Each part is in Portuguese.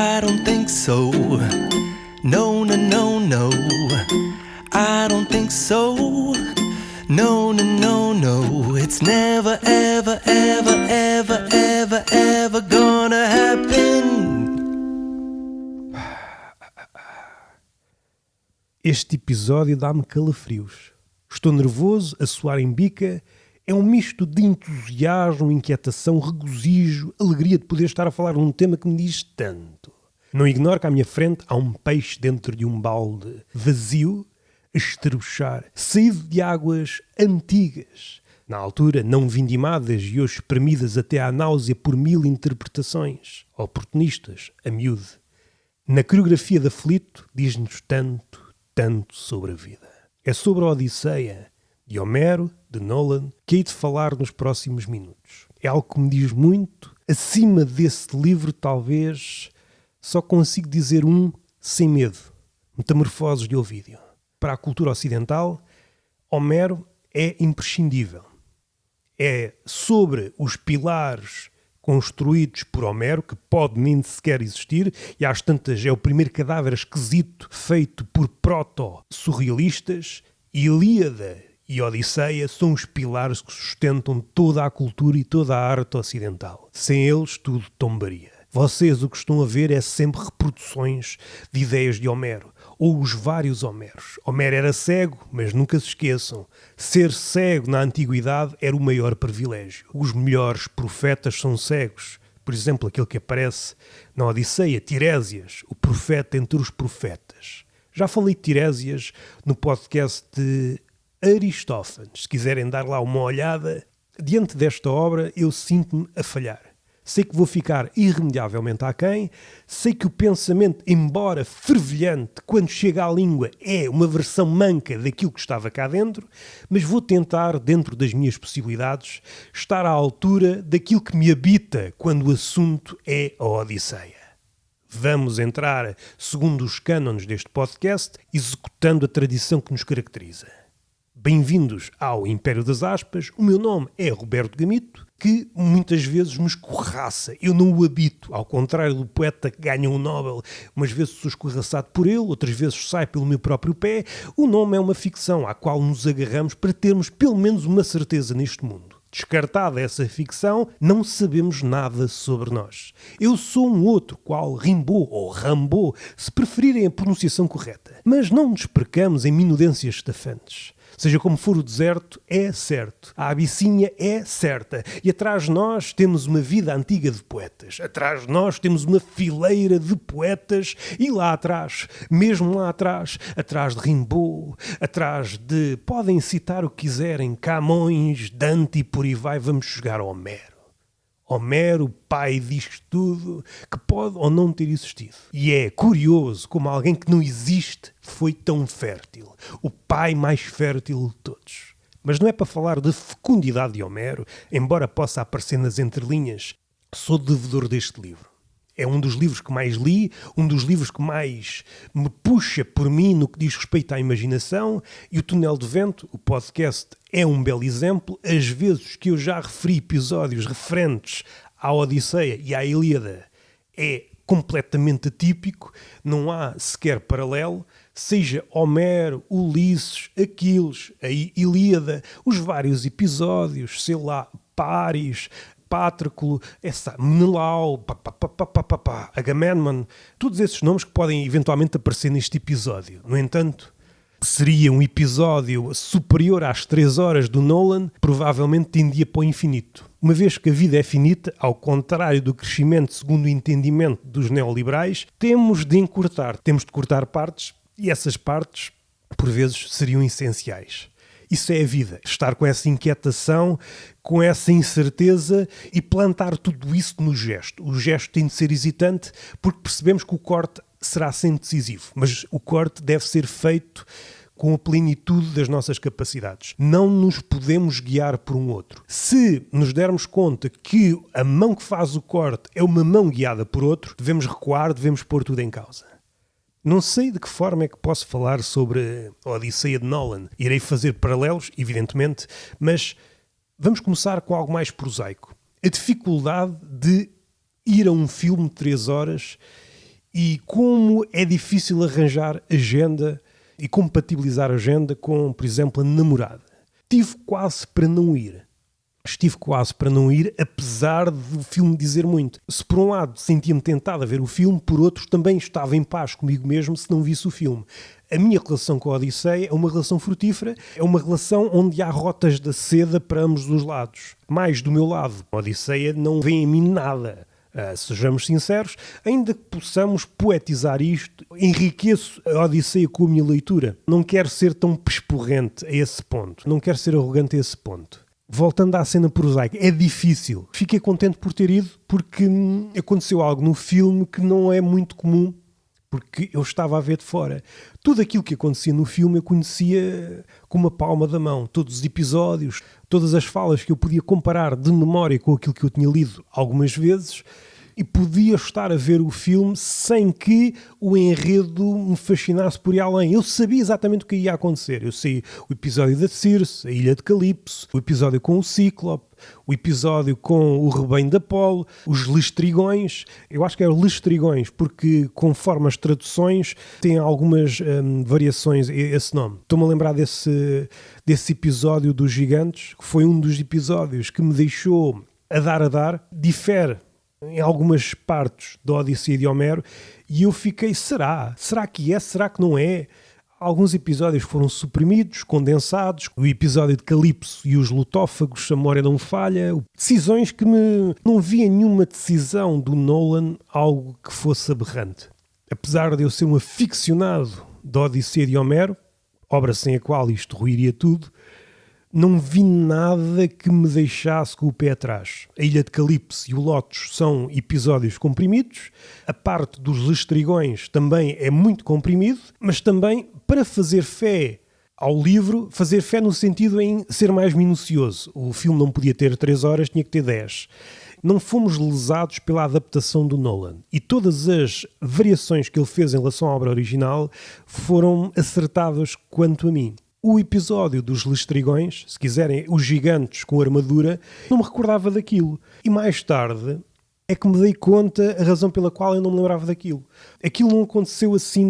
I don't think so. No, no, no, no. I don't think so. No, no, no, no. It's never, ever, ever, ever, ever, ever gonna happen. Este episódio dá-me calafrios. Estou nervoso, a suar em bica. É um misto de entusiasmo, inquietação, regozijo, alegria de poder estar a falar num tema que me diz tanto. Não ignoro que à minha frente há um peixe dentro de um balde vazio, a estrebuchar, saído de águas antigas, na altura não vindimadas e hoje espremidas até à náusea por 1000 interpretações, oportunistas, a miúde. Na coreografia de Aflito diz-nos tanto, tanto sobre a vida. É sobre a Odisseia, de Homero, de Nolan, que hei de falar nos próximos minutos. É algo que me diz muito. Acima desse livro, talvez, só consigo dizer sem medo. Metamorfoses de Ovídio. Para a cultura ocidental, Homero é imprescindível. É sobre os pilares construídos por Homero, que pode nem sequer existir, e às tantas é o primeiro cadáver esquisito feito por proto-surrealistas. Ilíada e Odisseia são os pilares que sustentam toda a cultura e toda a arte ocidental. Sem eles, tudo tombaria. Vocês o que estão a ver é sempre reproduções de ideias de Homero, ou os vários Homeros. Homero era cego, mas nunca se esqueçam, ser cego na antiguidade era o maior privilégio. Os melhores profetas são cegos. Por exemplo, aquele que aparece na Odisseia, Tiresias, o profeta entre os profetas. Já falei de Tiresias no podcast de Aristófanes. Se quiserem dar lá uma olhada, diante desta obra eu sinto-me a falhar. Sei que vou ficar irremediavelmente aquém, sei que o pensamento, embora fervilhante, quando chega à língua, é uma versão manca daquilo que estava cá dentro, mas vou tentar, dentro das minhas possibilidades, estar à altura daquilo que me habita quando o assunto é a Odisseia. Vamos entrar, segundo os cânones deste podcast, executando a tradição que nos caracteriza. Bem-vindos ao Império das Aspas. O meu nome é Roberto Gamito, que muitas vezes me escorraça. Eu não o habito, ao contrário do poeta que ganha um Nobel. Umas vezes sou escorraçado por ele, outras vezes sai pelo meu próprio pé. O nome é uma ficção à qual nos agarramos para termos pelo menos uma certeza neste mundo. Descartada essa ficção, não sabemos nada sobre nós. Eu sou um outro, qual Rimbaud ou Rambaud, se preferirem a pronunciação correta. Mas não nos percamos em minudências estafantes. Seja como for o deserto, é certo. A Abissínia é certa. E atrás de nós temos uma vida antiga de poetas. Atrás de nós temos uma fileira de poetas. E lá atrás, mesmo lá atrás de Rimbaud, atrás de... Podem citar o que quiserem. Camões, Dante e por aí vai. Vamos chegar a Homero. Homero, pai disto tudo, que pode ou não ter existido. E é curioso como alguém que não existe foi tão fértil. O pai mais fértil de todos. Mas não é para falar da fecundidade de Homero, embora possa aparecer nas entrelinhas. Sou devedor deste livro. É um dos livros que mais li, um dos livros que mais me puxa por mim no que diz respeito à imaginação, e o Túnel de Vento, o podcast, é um belo exemplo. As vezes que eu já referi episódios referentes à Odisseia e à Ilíada é completamente atípico, não há sequer paralelo, seja Homero, Ulisses, Aquiles, a Ilíada, os vários episódios, sei lá, Páris, Patroclo, Menelau, Agamemnon, todos esses nomes que podem eventualmente aparecer neste episódio. No entanto, seria um episódio superior às 3 horas do Nolan, provavelmente tendia para o infinito. Uma vez que a vida é finita, ao contrário do crescimento segundo o entendimento dos neoliberais, temos de encurtar, temos de cortar partes, e essas partes, por vezes, seriam essenciais. Isso é a vida, estar com essa inquietação, com essa incerteza e plantar tudo isso no gesto. O gesto tem de ser hesitante porque percebemos que o corte será sempre decisivo, mas o corte deve ser feito com a plenitude das nossas capacidades. Não nos podemos guiar por um outro. Se nos dermos conta que a mão que faz o corte é uma mão guiada por outro, devemos recuar, devemos pôr tudo em causa. Não sei de que forma é que posso falar sobre a Odisseia de Nolan. Irei fazer paralelos, evidentemente, mas vamos começar com algo mais prosaico. A dificuldade de ir a um filme de 3 horas e como é difícil arranjar agenda e compatibilizar a agenda com, por exemplo, a namorada. Estive quase para não ir, apesar do filme dizer muito. Se por um lado sentia-me tentado a ver o filme, por outro também estava em paz comigo mesmo se não visse o filme. A minha relação com a Odisseia é uma relação frutífera, é uma relação onde há rotas da seda para ambos os lados. Mais do meu lado, a Odisseia não vê em mim nada. Sejamos sinceros, ainda que possamos poetizar isto, enriqueço a Odisseia com a minha leitura. Não quero ser tão pesporrente a esse ponto, não quero ser arrogante a esse ponto. Voltando à cena prosaica, é difícil. Fiquei contente por ter ido porque aconteceu algo no filme que não é muito comum, porque eu estava a ver de fora. Tudo aquilo que acontecia no filme eu conhecia com uma palma da mão. Todos os episódios, todas as falas que eu podia comparar de memória com aquilo que eu tinha lido algumas vezes, e podia estar a ver o filme sem que o enredo me fascinasse por ir além. Eu sabia exatamente o que ia acontecer. Eu sei o episódio da Circe, a Ilha de Calipso, o episódio com o Cíclope, o episódio com o rebanho de Apolo, os Lestrigões. Eu acho que eram Lestrigões, porque conforme as traduções tem algumas variações esse nome. Estou-me a lembrar desse episódio dos gigantes, que foi um dos episódios que me deixou a dar. Difere em algumas partes da Odisseia de Homero, e eu fiquei, será que é? Será que não é? Alguns episódios foram suprimidos, condensados, o episódio de Calipso e os lutófagos, se a memória não falha, decisões que não via nenhuma decisão do Nolan algo que fosse aberrante. Apesar de eu ser um aficionado da Odisseia de Homero, obra sem a qual isto ruiria tudo, não vi nada que me deixasse com o pé atrás. A Ilha de Calipso e o Lotus são episódios comprimidos, a parte dos Lestrigões também é muito comprimido, mas também para fazer fé ao livro, fazer fé no sentido em ser mais minucioso. O filme não podia ter 3 horas, tinha que ter 10. Não fomos lesados pela adaptação do Nolan. E todas as variações que ele fez em relação à obra original foram acertadas quanto a mim. O episódio dos Lestrigões, se quiserem, os gigantes com armadura, não me recordava daquilo. E mais tarde é que me dei conta a razão pela qual eu não me lembrava daquilo. Aquilo não aconteceu assim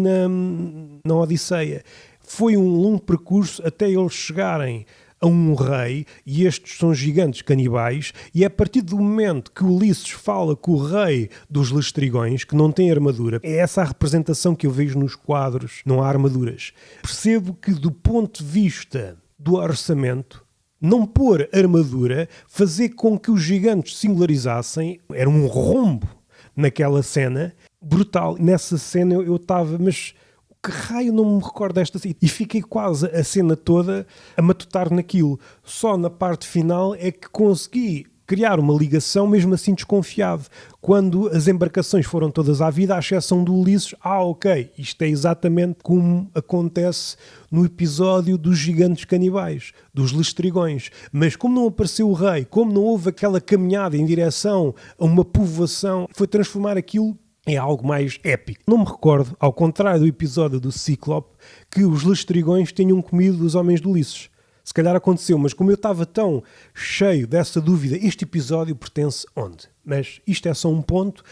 na Odisseia. Foi um longo percurso até eles chegarem a um rei, e estes são gigantes canibais, e é a partir do momento que Ulisses fala com o rei dos Lestrigões, que não tem armadura, é essa a representação que eu vejo nos quadros, não há armaduras. Percebo que do ponto de vista do orçamento, não pôr armadura, fazer com que os gigantes singularizassem, era um rombo naquela cena, brutal. Nessa cena eu estava, mas que raio, não me recordo desta cena. E fiquei quase a cena toda a matutar naquilo. Só na parte final é que consegui criar uma ligação, mesmo assim desconfiado. Quando as embarcações foram todas à vida, à exceção do Ulisses, ok, isto é exatamente como acontece no episódio dos gigantes canibais, dos Lestrigões. Mas como não apareceu o rei, como não houve aquela caminhada em direção a uma povoação, foi transformar aquilo é algo mais épico. Não me recordo, ao contrário do episódio do Cíclope, que os Lestrigões tenham comido os homens de Ulisses. Se calhar aconteceu, mas como eu estava tão cheio dessa dúvida, este episódio pertence onde? Mas isto é só um ponto.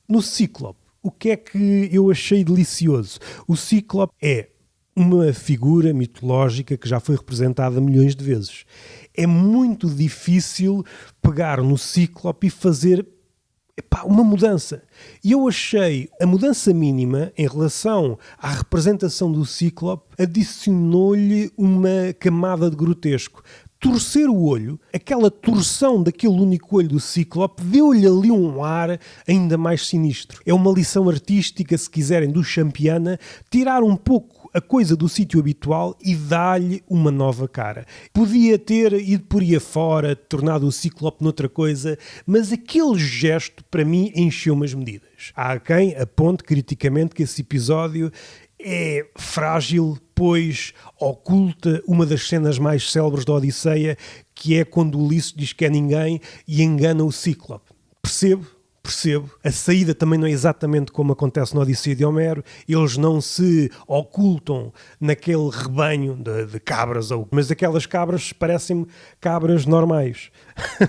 No Cíclope, o que é que eu achei delicioso? O Cíclope é uma figura mitológica que já foi representada milhões de vezes. É muito difícil pegar no Cíclope e fazer uma mudança. E eu achei a mudança mínima em relação à representação do Cíclope, adicionou-lhe uma camada de grotesco. Torcer o olho, aquela torção daquele único olho do Cíclope, deu-lhe ali um ar ainda mais sinistro. É uma lição artística, se quiserem, do Champiana, tirar um pouco a coisa do sítio habitual e dá-lhe uma nova cara. Podia ter ido por aí afora, tornado o Cíclope noutra coisa, mas aquele gesto, para mim, encheu-me as medidas. Há quem aponte criticamente que esse episódio é frágil, pois oculta uma das cenas mais célebres da Odisseia, que é quando Ulisses diz que é ninguém e engana o Cíclope. Percebo Percebo. A saída também não é exatamente como acontece na Odisseia de Homero. Eles não se ocultam naquele rebanho de cabras, mas aquelas cabras parecem-me cabras normais.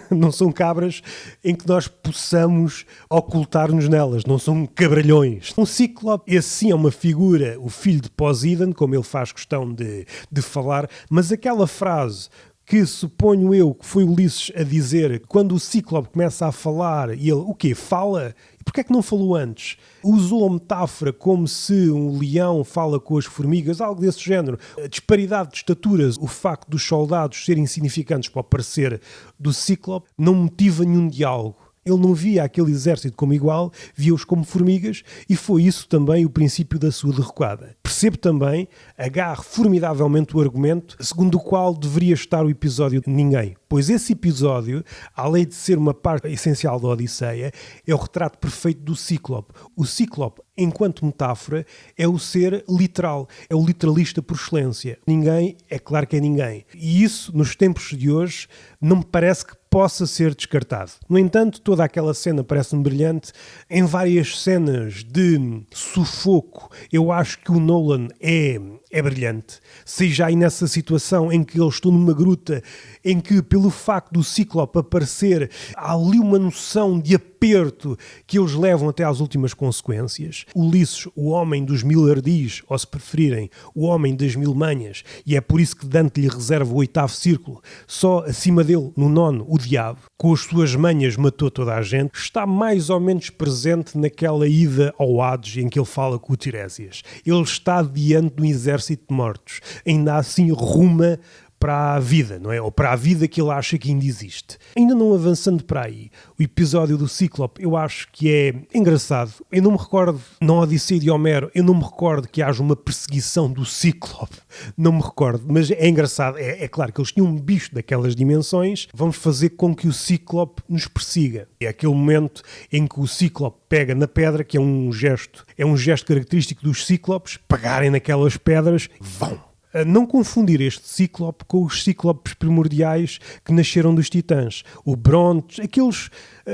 Não são cabras em que nós possamos ocultar-nos nelas. Não são cabralhões. Um cíclope, esse sim é uma figura, o filho de Poseidon, como ele faz questão de falar, mas aquela frase que suponho eu que foi Ulisses a dizer, quando o Cíclope começa a falar e ele, o quê? Fala? E porquê é que não falou antes? Usou a metáfora como se um leão fala com as formigas, algo desse género. A disparidade de estaturas, o facto dos soldados serem insignificantes para o parecer do Cíclope, não motiva nenhum diálogo. Ele não via aquele exército como igual, via-os como formigas, e foi isso também o princípio da sua derrocada. Percebo também, agarro formidavelmente o argumento segundo o qual deveria estar o episódio de Ninguém. Pois esse episódio, além de ser uma parte essencial da Odisseia, é o retrato perfeito do Cíclope. O Cíclope, enquanto metáfora, é o ser literal, é o literalista por excelência. Ninguém, é claro que é ninguém. E isso, nos tempos de hoje, não me parece que possa ser descartado. No entanto, toda aquela cena parece-me brilhante. Em várias cenas de sufoco, eu acho que o Nolan é brilhante. Seja aí nessa situação em que eles estão numa gruta, em que pelo facto do Cíclope aparecer, há ali uma noção de aperto que eles levam até às últimas consequências. Ulisses, o homem dos 1000 ardis, ou se preferirem, o homem das 1000 manhas, e é por isso que Dante lhe reserva o 8º círculo. Só acima dele, no 9º, o diabo, com as suas manhas matou toda a gente, está mais ou menos presente naquela ida ao Hades em que ele fala com o Tiresias. Ele está diante de um exército de mortos. Ainda assim ruma para a vida, não é? Ou para a vida que ele acha que ainda existe. Ainda não avançando para aí, o episódio do Cíclope eu acho que é engraçado. Eu não me recordo, na Odisseia de Homero, eu não me recordo que haja uma perseguição do Cíclope. Não me recordo, mas é engraçado. É claro que eles tinham um bicho daquelas dimensões. Vamos fazer com que o Cíclope nos persiga. É aquele momento em que o Cíclope pega na pedra, que é um gesto característico dos Cíclopes, pegarem naquelas pedras, vão. Não confundir este Cíclope com os Cíclopes primordiais que nasceram dos Titãs. O Bronte, aqueles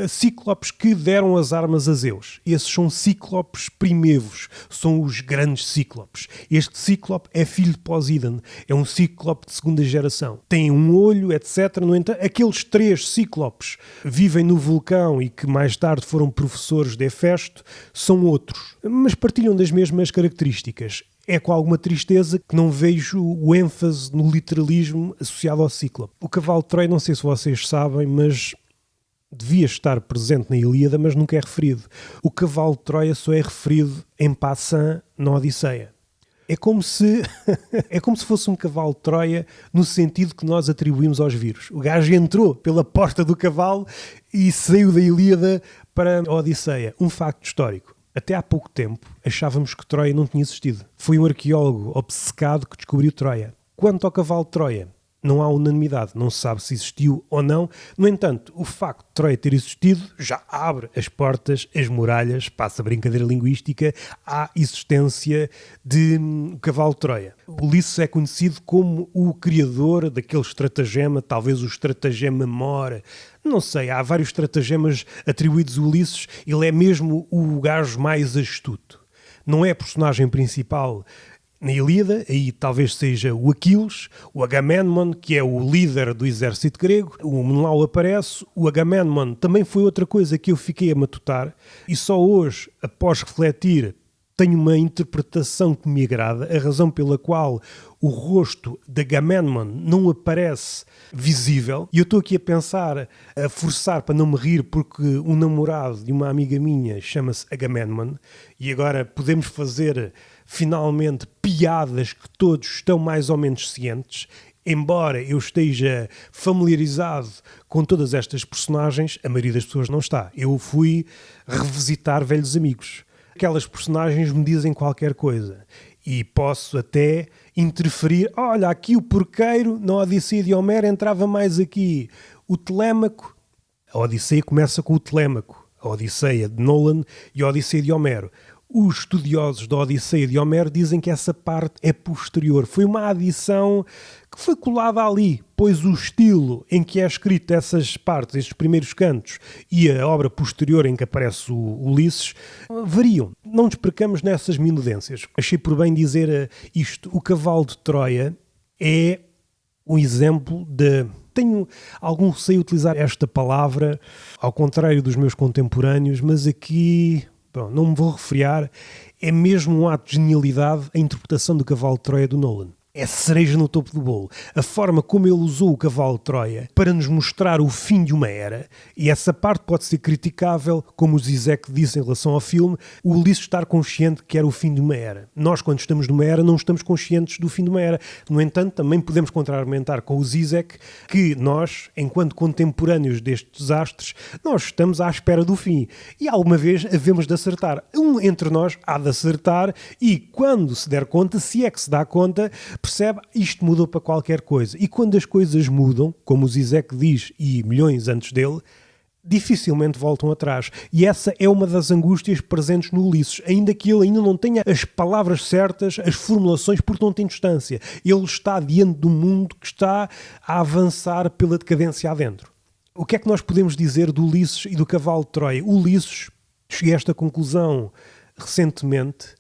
Cíclopes que deram as armas a Zeus. Esses são Cíclopes primevos, são os grandes Cíclopes. Este Cíclope é filho de Poseidon, é um Cíclope de segunda geração. Tem um olho, etc. No entanto, aqueles 3 Cíclopes vivem no vulcão e que mais tarde foram professores de Hefesto, são outros, mas partilham das mesmas características. É com alguma tristeza que não vejo o ênfase no literalismo associado ao Cíclope. O cavalo de Troia, não sei se vocês sabem, mas devia estar presente na Ilíada, mas nunca é referido. O cavalo de Troia só é referido em passant na Odisseia. É como se fosse um cavalo de Troia no sentido que nós atribuímos aos vírus. O gajo entrou pela porta do cavalo e saiu da Ilíada para a Odisseia. Um facto histórico. Até há pouco tempo achávamos que Troia não tinha existido. Foi um arqueólogo obcecado que descobriu Troia. Quanto ao cavalo de Troia, não há unanimidade, não se sabe se existiu ou não. No entanto, o facto de Troia ter existido já abre as portas, as muralhas, passa a brincadeira linguística, à existência de cavalo de Troia. Ulisses é conhecido como o criador daquele estratagema, talvez o estratagema mor. Não sei, há vários estratagemas atribuídos a Ulisses, ele é mesmo o gajo mais astuto. Não é a personagem principal na Ilíada, aí talvez seja o Aquiles, o Agamemnon, que é o líder do exército grego, o Menelau aparece, o Agamemnon também foi outra coisa que eu fiquei a matutar, e só hoje, após refletir, tenho uma interpretação que me agrada, a razão pela qual o rosto de Agamemnon não aparece visível, e eu estou aqui a pensar, a forçar para não me rir, porque o namorado de uma amiga minha chama-se Agamemnon, e agora podemos fazer finalmente piadas que todos estão mais ou menos cientes. Embora eu esteja familiarizado com todas estas personagens, a maioria das pessoas não está. Eu fui revisitar velhos amigos. Aquelas personagens me dizem qualquer coisa e posso até interferir. Olha, aqui o porqueiro na Odisseia de Homero entrava mais aqui. O Telêmaco, a Odisseia começa com o Telêmaco, a Odisseia de Nolan e a Odisseia de Homero. Os estudiosos da Odisseia de Homero dizem que essa parte é posterior. Foi uma adição que foi colada ali, pois o estilo em que é escrito essas partes, estes primeiros cantos, e a obra posterior em que aparece o Ulisses, variam. Não nos percamos nessas minudências. Achei por bem dizer isto. O cavalo de Troia é um exemplo de... Tenho algum receio de utilizar esta palavra, ao contrário dos meus contemporâneos, mas aqui... Bom, não me vou refriar, é mesmo um ato de genialidade a interpretação do cavalo de Troia do Nolan. É cereja no topo do bolo. A forma como ele usou o cavalo de Troia para nos mostrar o fim de uma era, e essa parte pode ser criticável, como o Zizek disse em relação ao filme, o Ulisses estar consciente que era o fim de uma era. Nós, quando estamos numa era, não estamos conscientes do fim de uma era. No entanto, também podemos contra-argumentar com o Zizek que nós, enquanto contemporâneos destes desastres, nós estamos à espera do fim. E alguma vez havemos de acertar. Um entre nós há de acertar e, quando se der conta, se é que se dá conta, percebe, isto mudou para qualquer coisa. E quando as coisas mudam, como o Zizek diz e milhões antes dele, dificilmente voltam atrás. E essa é uma das angústias presentes no Ulisses, ainda que ele ainda não tenha as palavras certas, as formulações, porque não tem distância. Ele está diante do mundo que está a avançar pela decadência adentro. O que é que nós podemos dizer do Ulisses e do cavalo de Troia? O Ulisses, cheguei a esta conclusão recentemente,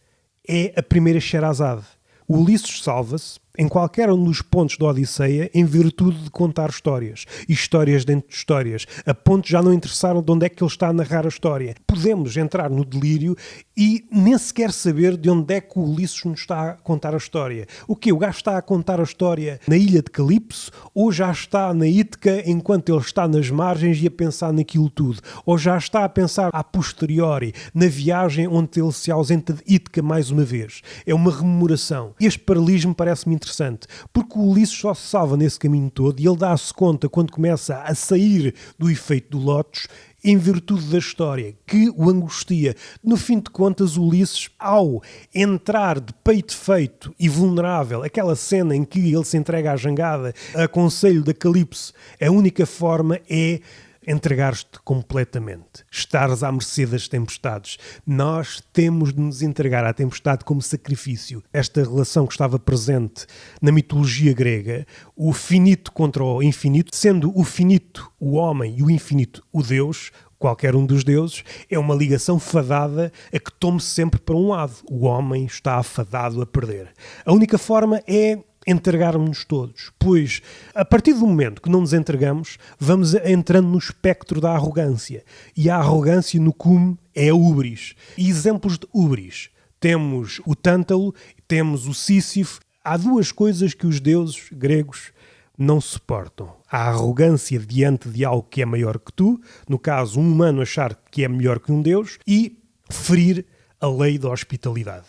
é a primeira Sherazade. O Ulisses salva-se em qualquer um dos pontos da Odisseia em virtude de contar histórias. E histórias dentro de histórias. A pontos já não interessaram de onde é que ele está a narrar a história. Podemos entrar no delírio e nem sequer saber de onde é que o Ulisses nos está a contar a história. O quê? O gajo está a contar a história na ilha de Calipso ou já está na Ítaca enquanto ele está nas margens e a pensar naquilo tudo? Ou já está a pensar a posteriori na viagem onde ele se ausenta de Ítaca mais uma vez? É uma rememoração. Este paralelismo parece-me interessante, porque o Ulisses só se salva nesse caminho todo e ele dá-se conta quando começa a sair do efeito do Lotus em virtude da história, que o angustia. No fim de contas, o Ulisses, ao entrar de peito feito e vulnerável, aquela cena em que ele se entrega à jangada, a conselho da Calipso, a única forma é entregar-te completamente, estares à mercê das tempestades. Nós temos de nos entregar à tempestade como sacrifício. Esta relação que estava presente na mitologia grega, o finito contra o infinito, sendo o finito o homem e o infinito o Deus, qualquer um dos deuses, é uma ligação fadada a que tome sempre para um lado. O homem está afadado a perder. A única forma é entregarmos-nos todos, pois a partir do momento que não nos entregamos, vamos entrando no espectro da arrogância, e a arrogância no cume é a ubris. E exemplos de ubris, temos o Tântalo, temos o Sísifo. Há duas coisas que os deuses gregos não suportam: a arrogância diante de algo que é maior que tu, no caso um humano achar que é melhor que um deus, e ferir a lei da hospitalidade.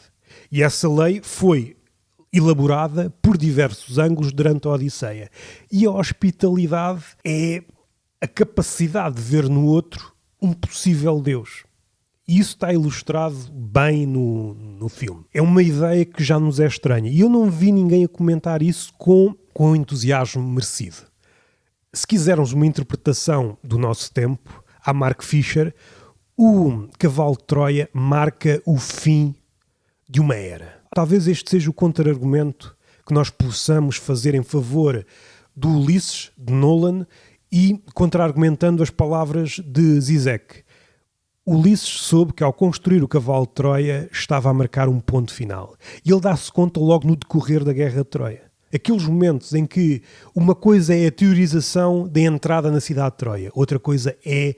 E essa lei foi elaborada por diversos ângulos durante a Odisseia. E a hospitalidade é a capacidade de ver no outro um possível Deus. E isso está ilustrado bem no filme. É uma ideia que já nos é estranha. E eu não vi ninguém a comentar isso com o entusiasmo merecido. Se quisermos uma interpretação do nosso tempo, a Mark Fisher, o cavalo de Troia marca o fim de uma era. Talvez este seja o contra-argumento que nós possamos fazer em favor do Ulisses, de Nolan, e contra-argumentando as palavras de Zizek. Ulisses soube que ao construir o cavalo de Troia estava a marcar um ponto final. E ele dá-se conta logo no decorrer da Guerra de Troia. Aqueles momentos em que uma coisa é a teorização da entrada na cidade de Troia, outra coisa é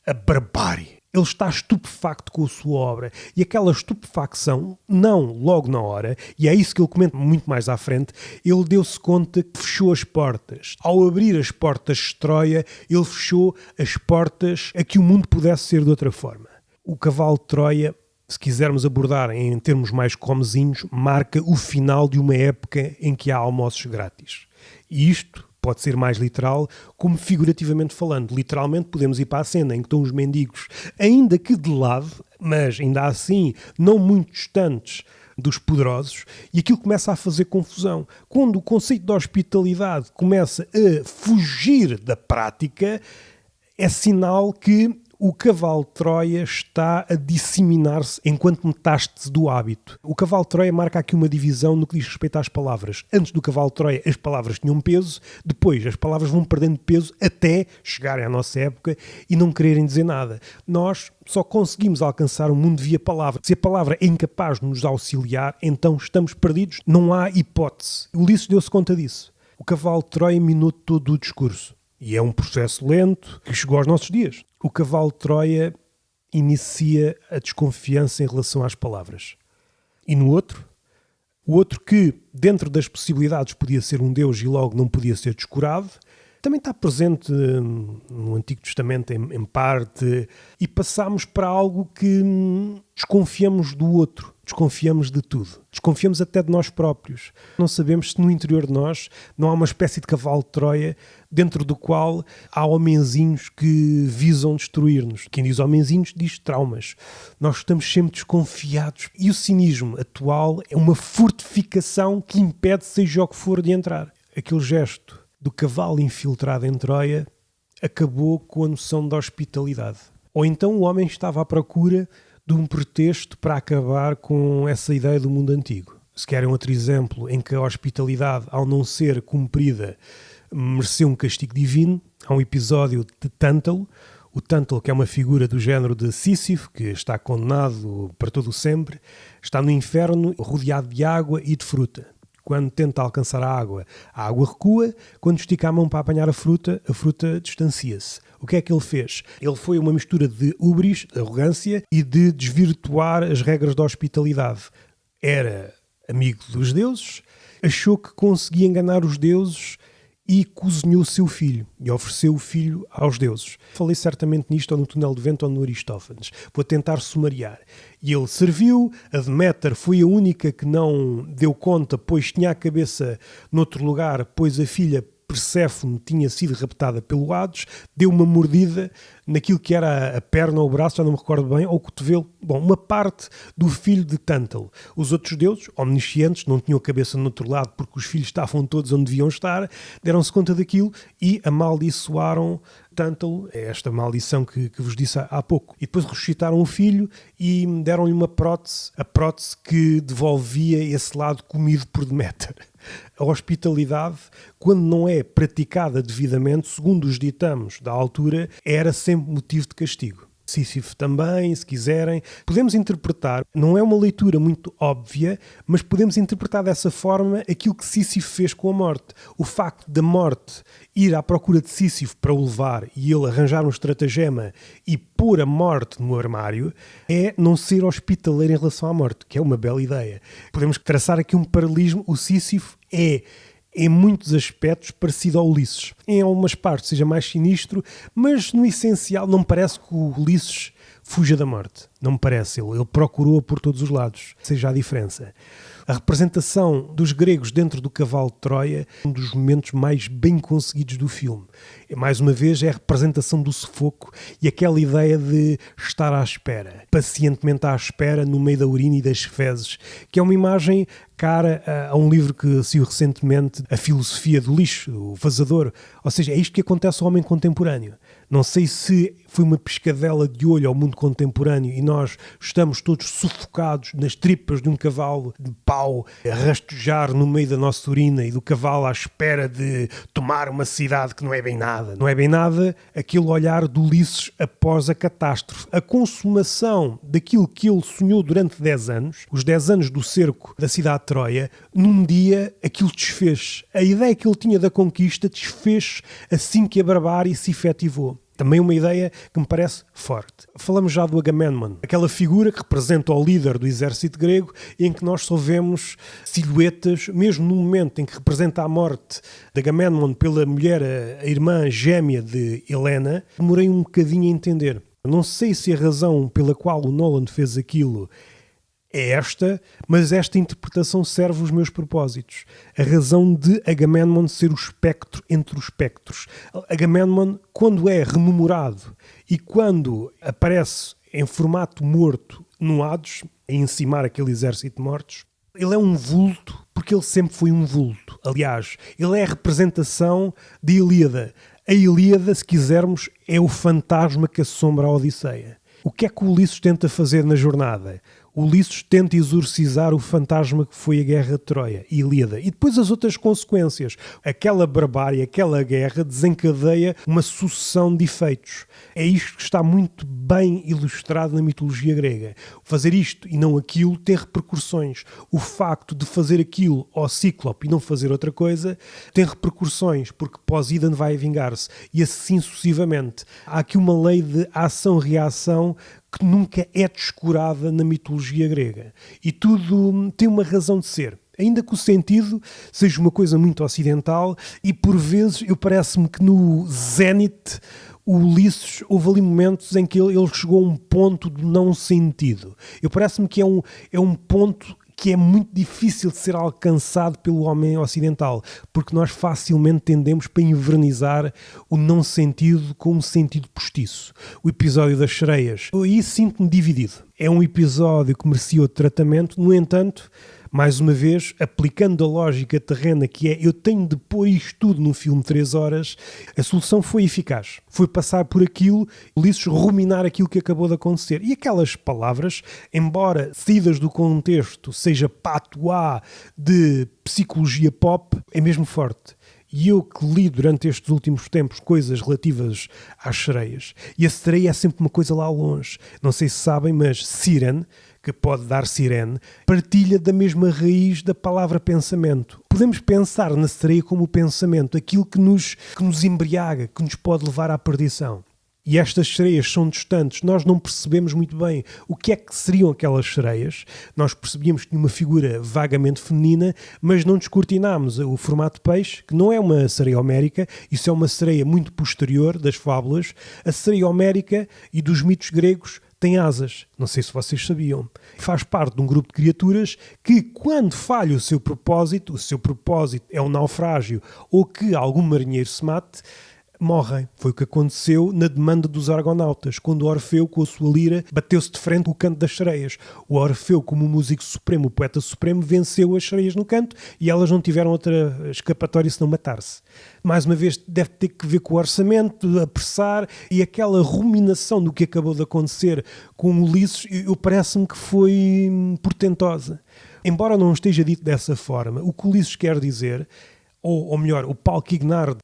a barbárie. Ele está estupefacto com a sua obra. E aquela estupefacção, não logo na hora, e é isso que ele comenta muito mais à frente, ele deu-se conta que fechou as portas. Ao abrir as portas de Troia, ele fechou as portas a que o mundo pudesse ser de outra forma. O cavalo de Troia, se quisermos abordar em termos mais comezinhos, marca o final de uma época em que há almoços grátis. E isto pode ser mais literal, como figurativamente falando. Literalmente podemos ir para a cena em que estão os mendigos, ainda que de lado, mas ainda assim não muito distantes dos poderosos, e aquilo começa a fazer confusão. Quando o conceito de hospitalidade começa a fugir da prática, é sinal que O cavalo de Troia está a disseminar-se enquanto metástase do hábito. O cavalo de Troia marca aqui uma divisão no que diz respeito às palavras. Antes do cavalo de Troia, as palavras tinham peso, depois as palavras vão perdendo peso até chegarem à nossa época e não quererem dizer nada. Nós só conseguimos alcançar o mundo via palavra. Se a palavra é incapaz de nos auxiliar, então estamos perdidos, não há hipótese. Ulisses deu-se conta disso. O cavalo de Troia minou todo o discurso. E é um processo lento que chegou aos nossos dias. O cavalo de Troia inicia a desconfiança em relação às palavras. E no outro? O outro que, dentro das possibilidades, podia ser um Deus e logo não podia ser descurado, também está presente no Antigo Testamento em parte, e passamos para algo que desconfiamos do outro, desconfiamos de tudo, desconfiamos até de nós próprios. Não sabemos se no interior de nós não há uma espécie de cavalo de Troia dentro do qual há homenzinhos que visam destruir-nos. Quem diz homenzinhos diz traumas. Nós estamos sempre desconfiados e o cinismo atual é uma fortificação que impede seja o que for de entrar. Aquele gesto do cavalo infiltrado em Troia acabou com a noção de hospitalidade. Ou então o homem estava à procura de um pretexto para acabar com essa ideia do mundo antigo. Se querem outro exemplo em que a hospitalidade, ao não ser cumprida, mereceu um castigo divino, há um episódio de Tântalo. O Tântalo, que é uma figura do género de Sísifo, que está condenado para todo o sempre, está no inferno rodeado de água e de fruta. Quando tenta alcançar a água recua. Quando estica a mão para apanhar a fruta distancia-se. O que é que ele fez? Ele foi uma mistura de hubris, de arrogância, e de desvirtuar as regras da hospitalidade. Era amigo dos deuses, achou que conseguia enganar os deuses e cozinhou o seu filho e ofereceu o filho aos deuses. Falei certamente nisto ou no Túnel do Vento ou no Aristófanes. Vou tentar sumariar. E ele serviu, a Deméter foi a única que não deu conta, pois tinha a cabeça noutro lugar, pois a filha Perséfone tinha sido raptada pelo Hades, deu uma mordida naquilo que era a perna ou o braço, já não me recordo bem, ou o cotovelo. Bom, uma parte do filho de Tântalo. Os outros deuses, omniscientes, não tinham a cabeça no outro lado porque os filhos estavam todos onde deviam estar, deram-se conta daquilo e amaldiçoaram Tântalo, é esta maldição que vos disse há pouco. E depois ressuscitaram o filho e deram-lhe uma prótese, a prótese que devolvia esse lado comido por Deméter. A hospitalidade, quando não é praticada devidamente, segundo os ditames da altura, era sempre motivo de castigo. Sísifo também, se quiserem. Podemos interpretar, não é uma leitura muito óbvia, mas podemos interpretar dessa forma aquilo que Sísifo fez com a morte. O facto da morte ir à procura de Sísifo para o levar e ele arranjar um estratagema e pôr a morte no armário é não ser hospitaleiro em relação à morte, que é uma bela ideia. Podemos traçar aqui um paralelismo. O Sísifo é, em muitos aspectos, parecido ao Ulisses. Em algumas partes seja mais sinistro, mas no essencial não me parece que o Ulisses fuja da morte. Não me parece. Ele procurou-a por todos os lados, seja a diferença. A representação dos gregos dentro do cavalo de Troia é um dos momentos mais bem conseguidos do filme. Mais uma vez, é a representação do sufoco e aquela ideia de estar à espera, pacientemente à espera no meio da urina e das fezes, que é uma imagem cara a um livro que saiu recentemente, A Filosofia do Lixo, o Vazador. Ou seja, é isto que acontece ao homem contemporâneo. Não sei se foi uma piscadela de olho ao mundo contemporâneo e nós estamos todos sufocados nas tripas de um cavalo de pau a rastejar no meio da nossa urina e do cavalo à espera de tomar uma cidade que não é bem nada. Não é bem nada aquele olhar de Ulisses após a catástrofe. A consumação daquilo que ele sonhou durante 10 anos, os 10 anos do cerco da cidade de Troia, num dia aquilo desfez. A ideia que ele tinha da conquista desfez assim que a barbárie se efetivou. Também uma ideia que me parece forte. Falamos já do Agamemnon, aquela figura que representa o líder do exército grego, em que nós só vemos silhuetas, mesmo no momento em que representa a morte de Agamemnon pela mulher, a irmã gêmea de Helena. Demorei um bocadinho a entender. Não sei se a razão pela qual o Nolan fez aquilo é esta, mas esta interpretação serve os meus propósitos. A razão de Agamemnon ser o espectro entre os espectros. Agamemnon, quando é rememorado e quando aparece em formato morto no Hades, a encimar aquele exército de mortos, ele é um vulto, porque ele sempre foi um vulto. Aliás, ele é a representação de Ilíada. A Ilíada, se quisermos, é o fantasma que assombra a Odisseia. O que é que o Ulisses tenta fazer na jornada? O Ulisses tenta exorcizar o fantasma que foi a Guerra de Troia, Ilíada. E depois as outras consequências. Aquela barbárie, aquela guerra desencadeia uma sucessão de efeitos. É isto que está muito bem ilustrado na mitologia grega. Fazer isto e não aquilo tem repercussões. O facto de fazer aquilo ao Cíclope e não fazer outra coisa tem repercussões, porque Poseidon vai vingar-se. E assim sucessivamente. Há aqui uma lei de ação-reação que nunca é descurada na mitologia grega. E tudo tem uma razão de ser. Ainda que o sentido seja uma coisa muito ocidental e, por vezes, parece-me que no zénite o Ulisses, houve ali momentos em que ele chegou a um ponto de não sentido. Parece-me que é um ponto que é muito difícil de ser alcançado pelo homem ocidental, porque nós facilmente tendemos para invernizar o não sentido com um sentido postiço. O episódio das sereias, aí sinto-me dividido. É um episódio que merecia outro tratamento, no entanto, mais uma vez, aplicando a lógica terrena que é eu tenho de pôr isto tudo num filme de 3 horas, a solução foi eficaz. Foi passar por aquilo, Ulisses ruminar aquilo que acabou de acontecer. E aquelas palavras, embora saídas do contexto, seja patuá de psicologia pop, é mesmo forte. E eu que li durante estes últimos tempos coisas relativas às sereias, e a sereia é sempre uma coisa lá longe. Não sei se sabem, mas Siren, que pode dar sirene, partilha da mesma raiz da palavra pensamento. Podemos pensar na sereia como o pensamento, aquilo que nos embriaga, que nos pode levar à perdição. E estas sereias são distantes, nós não percebemos muito bem o que é que seriam aquelas sereias. Nós percebíamos que tinha uma figura vagamente feminina, mas não descortinámos o formato de peixe, que não é uma sereia homérica, isso é uma sereia muito posterior das fábulas. A sereia homérica e dos mitos gregos tem asas, não sei se vocês sabiam. Faz parte de um grupo de criaturas que, quando falha o seu propósito é um naufrágio ou que algum marinheiro se mate, morrem. Foi o que aconteceu na demanda dos argonautas, quando Orfeu, com a sua lira, bateu-se de frente com o canto das sereias. O Orfeu, como o músico supremo, o poeta supremo, venceu as sereias no canto e elas não tiveram outra escapatória senão matar-se. Mais uma vez, deve ter que ver com o orçamento, apressar, e aquela ruminação do que acabou de acontecer com Ulisses, parece-me que foi portentosa. Embora não esteja dito dessa forma, o que Ulisses quer dizer, ou melhor, o Paulo Quignard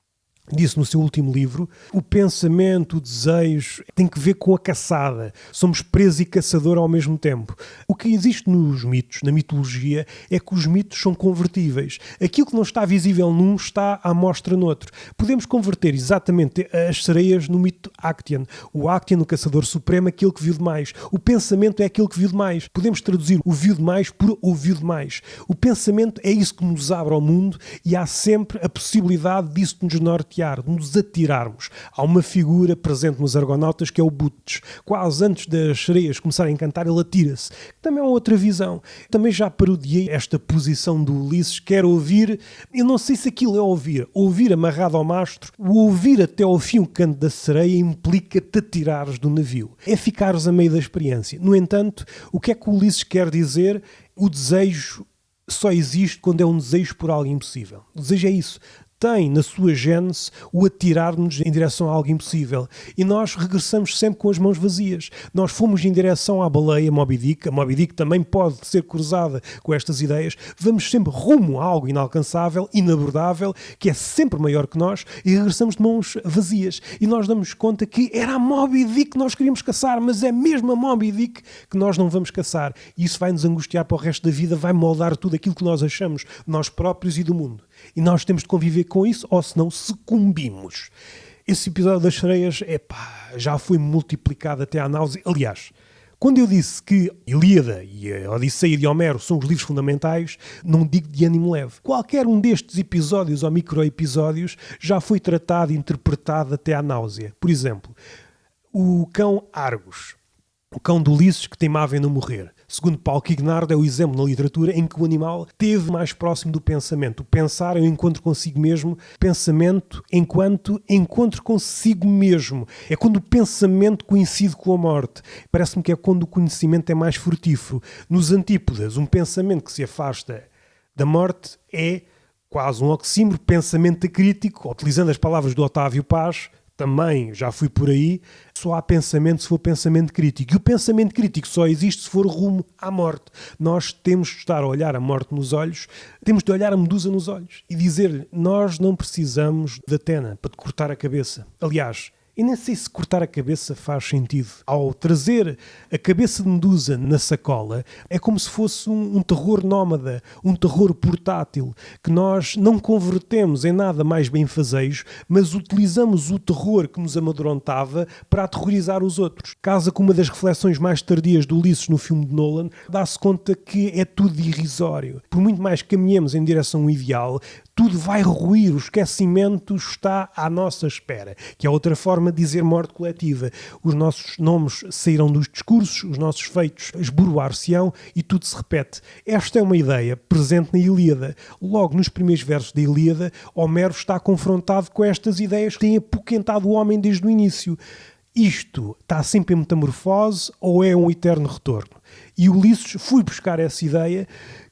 disse no seu último livro, o pensamento, o desejo, tem que ver com a caçada. Somos preso e caçador ao mesmo tempo. O que existe nos mitos, na mitologia, é que os mitos são convertíveis. Aquilo que não está visível num está à mostra no outro. Podemos converter exatamente as sereias no mito Actian. O Actian, o caçador supremo, é aquele que viu demais. O pensamento é aquele que viu demais. Podemos traduzir o viu demais por ouviu demais. O pensamento é isso que nos abre ao mundo e há sempre a possibilidade disso de nos nortear, de nos atirarmos. Há uma figura presente nos Argonautas que é o Butes. Quase antes das sereias começarem a cantar, ele atira-se. Também é uma outra visão. Também já parodiei esta posição do Ulisses. Quer ouvir, eu não sei se aquilo é ouvir. Ouvir amarrado ao mastro, o ouvir até ao fim o canto da sereia implica te atirares do navio. É ficares a meio da experiência. No entanto, o que é que o Ulisses quer dizer? O desejo só existe quando é um desejo por algo impossível. O desejo é isso. Tem na sua gênese o atirar-nos em direção a algo impossível. E nós regressamos sempre com as mãos vazias. Nós fomos em direção à baleia Moby Dick. A Moby Dick também pode ser cruzada com estas ideias. Vamos sempre rumo a algo inalcançável, inabordável, que é sempre maior que nós, e regressamos de mãos vazias. E nós damos conta que era a Moby Dick que nós queríamos caçar, mas é mesmo a Moby Dick que nós não vamos caçar. E isso vai nos angustiar para o resto da vida, vai moldar tudo aquilo que nós achamos, nós próprios e do mundo. E nós temos de conviver com isso, ou senão sucumbimos. Esse episódio das sereias, já foi multiplicado até à náusea. Aliás, quando eu disse que Ilíada e a Odisseia de Homero são os livros fundamentais, não digo de ânimo leve. Qualquer um destes episódios ou micro-episódios já foi tratado e interpretado até à náusea. Por exemplo, o cão Argos, o cão de Ulisses que teimava em não morrer. Segundo Paulo Quignard, é o exemplo na literatura em que o animal esteve mais próximo do pensamento. O pensar é o encontro consigo mesmo. Pensamento enquanto encontro consigo mesmo. É quando o pensamento coincide com a morte. Parece-me que é quando o conhecimento é mais frutífero. Nos Antípodas, um pensamento que se afasta da morte é quase um oxímoro, pensamento crítico, utilizando as palavras do Otávio Paz, também já fui por aí, só há pensamento se for pensamento crítico. E o pensamento crítico só existe se for rumo à morte. Nós temos de estar a olhar a morte nos olhos, temos de olhar a Medusa nos olhos e dizer-lhe, nós não precisamos de Atena para te cortar a cabeça. Aliás, eu nem sei se cortar a cabeça faz sentido. Ao trazer a cabeça de Medusa na sacola, é como se fosse um terror nómada, um terror portátil, que nós não convertemos em nada mais benfazejo, mas utilizamos o terror que nos amedrontava para aterrorizar os outros. Casa com uma das reflexões mais tardias do Ulisses no filme de Nolan, dá-se conta que é tudo irrisório. Por muito mais que caminhemos em direção ao ideal, tudo vai ruir, o esquecimento está à nossa espera, que é outra forma de dizer morte coletiva. Os nossos nomes sairão dos discursos, os nossos feitos esboroar-se-ão e tudo se repete. Esta é uma ideia presente na Ilíada. Logo nos primeiros versos da Ilíada, Homero está confrontado com estas ideias que têm apoquentado o homem desde o início. Isto está sempre em metamorfose ou é um eterno retorno? E Ulisses foi buscar essa ideia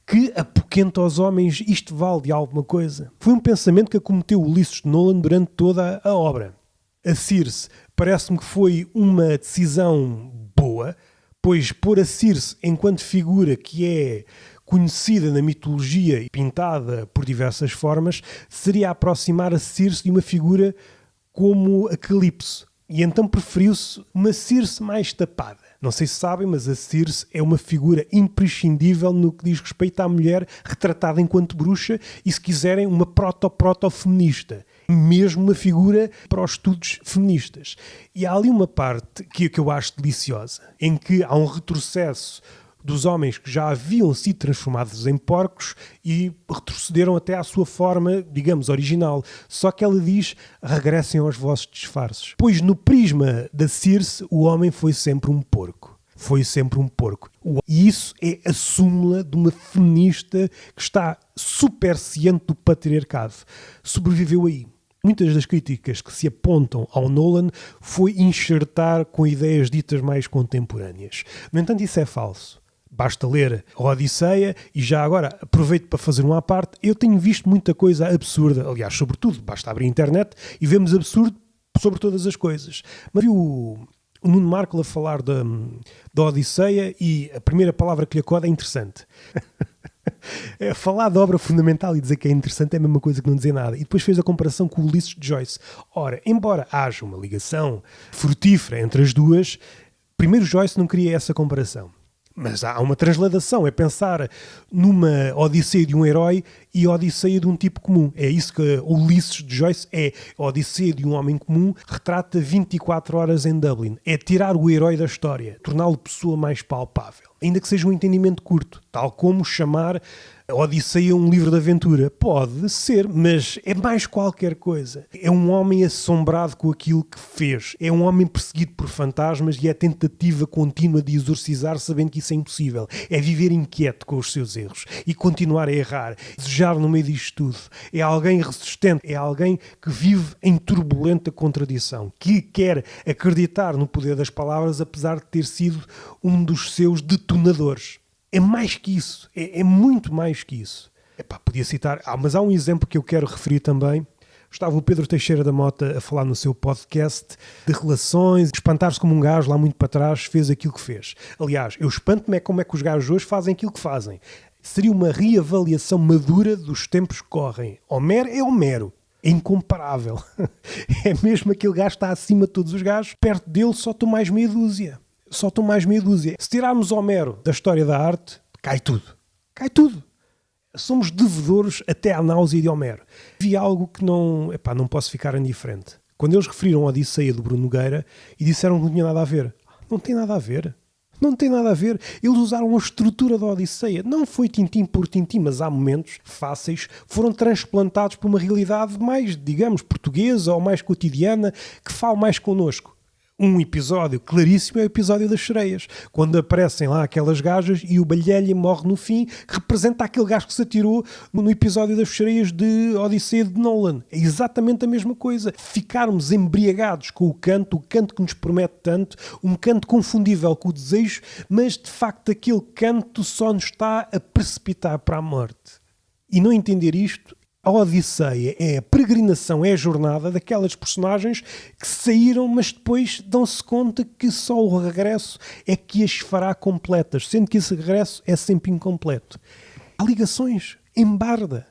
que apoquenta aos homens, isto vale de alguma coisa. Foi um pensamento que acometeu Ulisses de Nolan durante toda a obra. A Circe parece-me que foi uma decisão boa, pois pôr a Circe enquanto figura que é conhecida na mitologia e pintada por diversas formas, seria aproximar a Circe de uma figura como a Calipso. E então preferiu-se uma Circe mais tapada. Não sei se sabem, mas a Circe é uma figura imprescindível no que diz respeito à mulher retratada enquanto bruxa e, se quiserem, uma proto-feminista. Mesmo uma figura para os estudos feministas. E há ali uma parte que eu acho deliciosa, em que há um retrocesso dos homens que já haviam sido transformados em porcos e retrocederam até à sua forma, digamos, original. Só que ela diz, regressem aos vossos disfarces. Pois no prisma da Circe, o homem foi sempre um porco. Foi sempre um porco. E isso é a súmula de uma feminista que está super ciente do patriarcado. Sobreviveu aí. Muitas das críticas que se apontam ao Nolan foi enxertar com ideias ditas mais contemporâneas. No entanto, isso é falso. Basta ler a Odisseia e já agora aproveito para fazer uma à parte. Eu tenho visto muita coisa absurda, aliás, sobretudo, basta abrir a internet e vemos absurdo sobre todas as coisas. Mas vi o Nuno Marco a falar da Odisseia e a primeira palavra que lhe acoda é interessante. Falar de obra fundamental e dizer que é interessante é a mesma coisa que não dizer nada. E depois fez a comparação com o Ulisses de Joyce. Ora, embora haja uma ligação frutífera entre as duas, primeiro Joyce não queria essa comparação. Mas há uma transladação, é pensar numa Odisseia de um herói e a Odisseia de um tipo comum. É isso que o Ulisses de Joyce é. A Odisseia de um homem comum retrata 24 horas em Dublin. É tirar o herói da história, torná-lo pessoa mais palpável. Ainda que seja um entendimento curto, tal como chamar a Odisseia um livro de aventura. Pode ser, mas é mais qualquer coisa. É um homem assombrado com aquilo que fez. É um homem perseguido por fantasmas e é a tentativa contínua de exorcizar sabendo que isso é impossível. É viver inquieto com os seus erros e continuar a errar. Desejar no meio disto tudo. É alguém resistente. É alguém que vive em turbulenta contradição. Que quer acreditar no poder das palavras apesar de ter sido um dos seus detonadores. É mais que isso, é muito mais que isso. Podia citar, mas há um exemplo que eu quero referir também. Estava o Pedro Teixeira da Mota a falar no seu podcast de relações, espantar-se como um gajo lá muito para trás fez aquilo que fez. Aliás, eu espanto-me como é que os gajos hoje fazem aquilo que fazem. Seria uma reavaliação madura dos tempos que correm. Homero é Homero. É incomparável. É mesmo aquele gajo que está acima de todos os gajos. Perto dele só estão mais meia dúzia. Se tirarmos Homero da história da arte, cai tudo. Cai tudo. Somos devedores até à náusea de Homero. Vi algo que não posso ficar indiferente. Quando eles referiram a Odisseia do Bruno Nogueira e disseram que não tinha nada a ver. Não tem nada a ver. Não tem nada a ver. Eles usaram a estrutura da Odisseia. Não foi tintim por tintim, mas há momentos fáceis foram transplantados para uma realidade mais, digamos, portuguesa ou mais cotidiana, que fala mais connosco. Um episódio claríssimo é o episódio das sereias, quando aparecem lá aquelas gajas e o Balhelha morre no fim, que representa aquele gajo que se atirou no episódio das sereias de Odisseia de Nolan. É exatamente a mesma coisa. Ficarmos embriagados com o canto que nos promete tanto, um canto confundível com o desejo, mas de facto aquele canto só nos está a precipitar para a morte. E não entender isto, A Odisseia é a peregrinação, é a jornada daquelas personagens que saíram, mas depois dão-se conta que só o regresso é que as fará completas, sendo que esse regresso é sempre incompleto. Há ligações em Barda.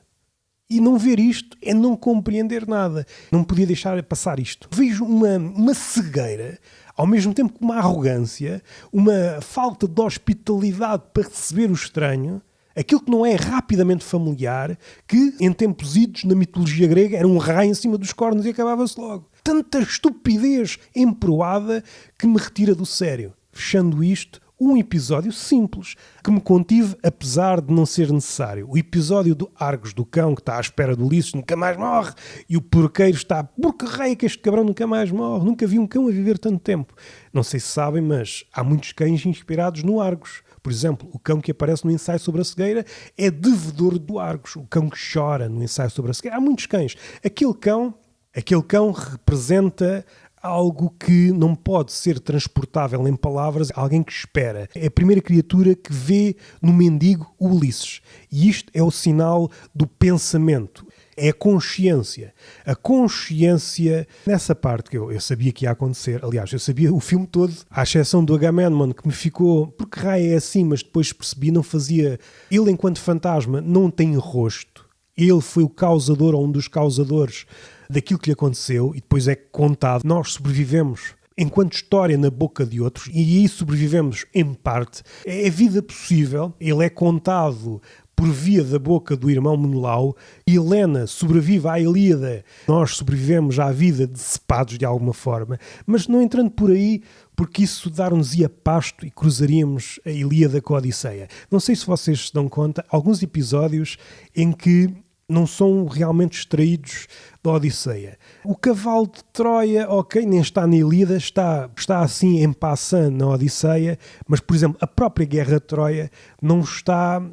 E não ver isto é não compreender nada. Não podia deixar passar isto. Vejo uma cegueira, ao mesmo tempo que uma arrogância, uma falta de hospitalidade para receber o estranho, aquilo que não é rapidamente familiar, que em tempos idos, na mitologia grega, era um raio em cima dos cornos e acabava-se logo. Tanta estupidez emproada que me retira do sério. Fechando isto, um episódio simples, que me contive apesar de não ser necessário. O episódio do Argos, do cão que está à espera do Ulisses, nunca mais morre, e o porqueiro está, por que raio que este cabrão nunca mais morre? Nunca vi um cão a viver tanto tempo. Não sei se sabem, mas há muitos cães inspirados no Argos. Por exemplo, o cão que aparece no ensaio sobre a cegueira é devedor do Argos, o cão que chora no ensaio sobre a cegueira. Há muitos cães. Aquele cão representa algo que não pode ser transportável em palavras, alguém que espera. É a primeira criatura que vê no mendigo o Ulisses. E isto é o sinal do pensamento. É a consciência. A consciência, nessa parte que eu sabia que ia acontecer, aliás, eu sabia o filme todo, à exceção do Agamemnon, que me ficou, porque raio é assim, mas depois percebi, não fazia... Ele, enquanto fantasma, não tem rosto. Ele foi o causador ou um dos causadores daquilo que lhe aconteceu e depois é contado. Nós sobrevivemos enquanto história na boca de outros e aí sobrevivemos em parte. É vida possível. Ele é contado por via da boca do irmão Menelau. Helena sobrevive à Ilíada. Nós sobrevivemos à vida decepados de alguma forma. Mas não entrando por aí, porque isso dar-nos-ia pasto e cruzaríamos a Ilíada com a Odisseia. Não sei se vocês se dão conta, alguns episódios em que não são realmente extraídos da Odisseia. O cavalo de Troia, ok, nem está na Ilíada, está assim em passant na Odisseia, mas, por exemplo, a própria Guerra de Troia não está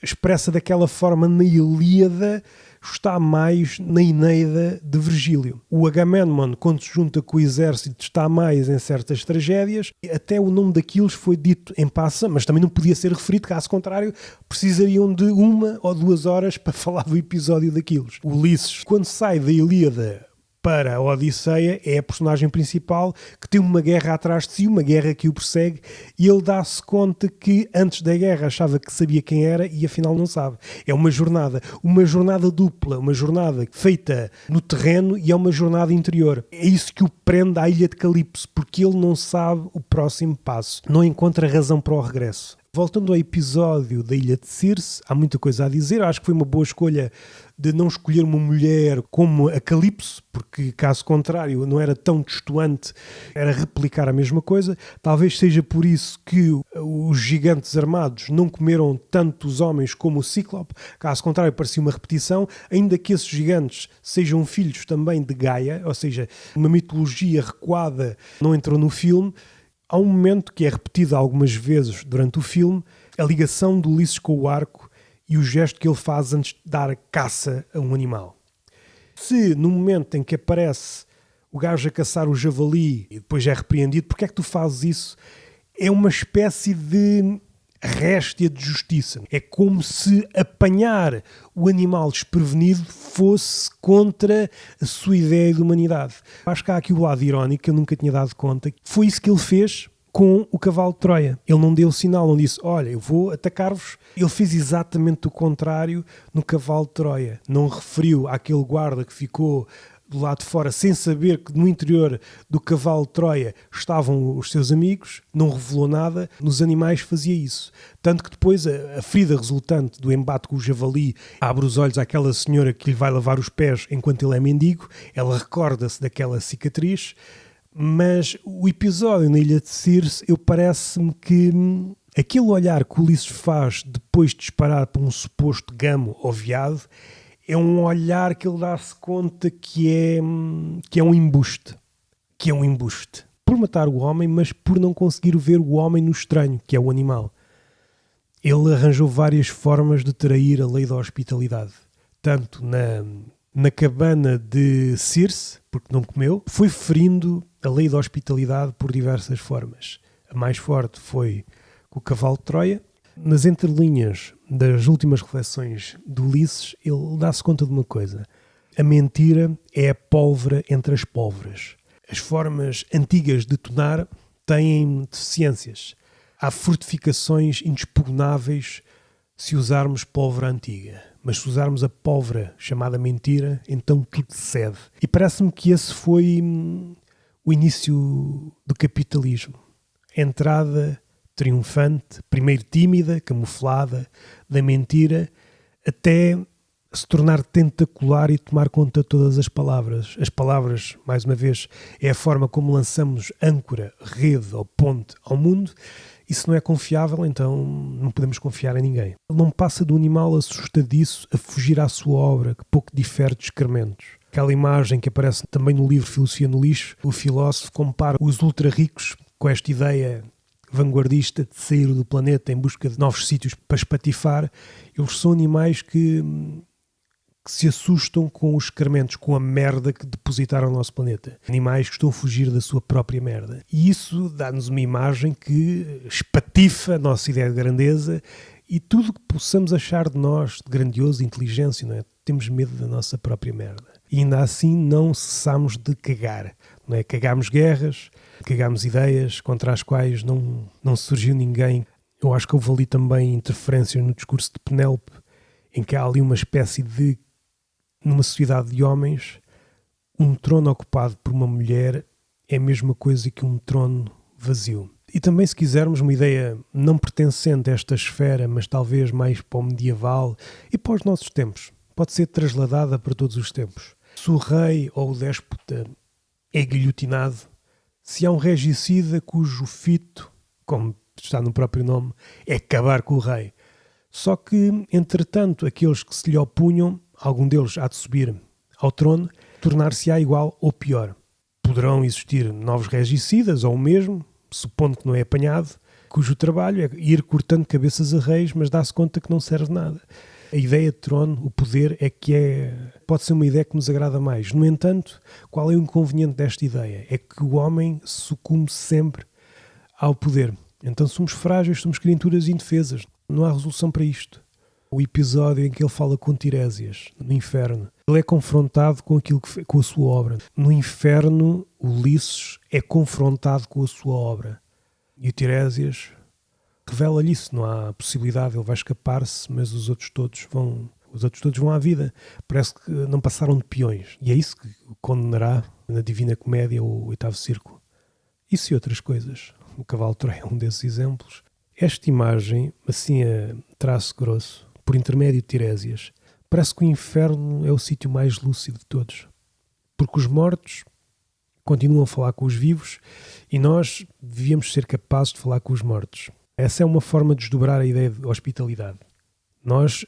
expressa daquela forma na Ilíada, está mais na Eneida de Virgílio. O Agamemnon, quando se junta com o exército, está mais em certas tragédias. Até o nome daqueles foi dito em passa, mas também não podia ser referido, caso contrário, precisariam de 1 ou 2 horas para falar do episódio daqueles. O Ulisses, quando sai da Ilíada para a Odisseia, é a personagem principal que tem uma guerra atrás de si, uma guerra que o persegue, e ele dá-se conta que antes da guerra achava que sabia quem era e afinal não sabe. É uma jornada dupla, uma jornada feita no terreno e é uma jornada interior. É isso que o prende à ilha de Calipso, porque ele não sabe o próximo passo, não encontra razão para o regresso. Voltando ao episódio da Ilha de Circe, há muita coisa a dizer. Acho que foi uma boa escolha de não escolher uma mulher como a Calipso, porque caso contrário não era tão destoante, era replicar a mesma coisa. Talvez seja por isso que os gigantes armados não comeram tanto os homens como o Cíclope. Caso contrário, parecia uma repetição, ainda que esses gigantes sejam filhos também de Gaia, ou seja, uma mitologia recuada não entrou no filme. Há um momento que é repetido algumas vezes durante o filme, a ligação do Ulisses com o arco e o gesto que ele faz antes de dar caça a um animal. Se no momento em que aparece o gajo a caçar o javali e depois é repreendido, porque é que tu fazes isso? É uma espécie de réstia de justiça. É como se apanhar o animal desprevenido fosse contra a sua ideia de humanidade. Acho que há aqui o lado irónico que eu nunca tinha dado conta. Foi isso que ele fez com o cavalo de Troia. Ele não deu sinal, não disse, olha, eu vou atacar-vos. Ele fez exatamente o contrário no cavalo de Troia. Não referiu àquele guarda que ficou do lado de fora, sem saber que no interior do cavalo de Troia estavam os seus amigos, não revelou nada, nos animais fazia isso. Tanto que depois a ferida resultante do embate com o javali abre os olhos àquela senhora que lhe vai lavar os pés enquanto ele é mendigo, ela recorda-se daquela cicatriz, mas o episódio na Ilha de Circe, eu parece-me que aquele olhar que o Ulisses faz depois de disparar para um suposto gamo ou veado, é um olhar que ele dá-se conta que é um embuste. Que é um embuste. Por matar o homem, mas por não conseguir ver o homem no estranho, que é o animal. Ele arranjou várias formas de trair a lei da hospitalidade. Tanto na cabana de Circe, porque não comeu, foi ferindo a lei da hospitalidade por diversas formas. A mais forte foi com o cavalo de Troia, Nas entrelinhas das últimas reflexões de Ulisses, ele dá-se conta de uma coisa. A mentira é a pólvora entre as pólvoras. As formas antigas de tonar têm deficiências. Há fortificações inexpugnáveis se usarmos pólvora antiga. Mas se usarmos a pólvora chamada mentira, então tudo cede. E parece-me que esse foi o início do capitalismo. A entrada triunfante, primeiro tímida, camuflada, da mentira, até se tornar tentacular e tomar conta de todas as palavras. As palavras, mais uma vez, é a forma como lançamos âncora, rede ou ponte ao mundo. E se não é confiável, então não podemos confiar em ninguém. Ele não passa do animal assustadiço a fugir à sua obra, que pouco difere de excrementos. Aquela imagem que aparece também no livro Filosofia no Lixo, o filósofo compara os ultra-ricos com esta ideia vanguardista de sair do planeta em busca de novos sítios para espatifar. Eles são animais que se assustam com os excrementos, com a merda que depositaram no nosso planeta. Animais que estão a fugir da sua própria merda. E isso dá-nos uma imagem que espatifa a nossa ideia de grandeza e tudo que possamos achar de nós, de grandioso, de inteligência, não é? Temos medo da nossa própria merda. E ainda assim não cessamos de cagar. Não é? Cagámos guerras, cagámos ideias contra as quais não surgiu ninguém. Eu acho que houve ali também interferências no discurso de Penélope, em que há ali uma espécie de, numa sociedade de homens, um trono ocupado por uma mulher é a mesma coisa que um trono vazio. E também, se quisermos, uma ideia não pertencente a esta esfera, mas talvez mais para o medieval e para os nossos tempos. Pode ser trasladada para todos os tempos. Se o rei ou o déspota é guilhotinado, se há um regicida cujo fito, como está no próprio nome, é acabar com o rei. Só que, entretanto, aqueles que se lhe opunham, algum deles há de subir ao trono, tornar-se-á igual ou pior. Poderão existir novos regicidas, ou o mesmo, supondo que não é apanhado, cujo trabalho é ir cortando cabeças a reis, mas dá-se conta que não serve de nada. A ideia de trono, o poder, pode ser uma ideia que nos agrada mais. No entanto, qual é o inconveniente desta ideia? É que o homem sucumbe sempre ao poder. Então somos frágeis, somos criaturas indefesas. Não há resolução para isto. O episódio em que ele fala com Tiresias, no inferno, ele é confrontado com aquilo com a sua obra. No inferno, Ulisses é confrontado com a sua obra. E o Tiresias revela-lhe isso. Não há possibilidade, ele vai escapar-se, mas os outros todos vão à vida. Parece que não passaram de peões. E é isso que o condenará na Divina Comédia, o oitavo círculo. Isso e outras coisas. O cavalo de Troia é um desses exemplos. Esta imagem, assim a traço grosso, por intermédio de Tiresias, parece que o inferno é o sítio mais lúcido de todos. Porque os mortos continuam a falar com os vivos e nós devíamos ser capazes de falar com os mortos. Essa é uma forma de desdobrar a ideia de hospitalidade. Nós,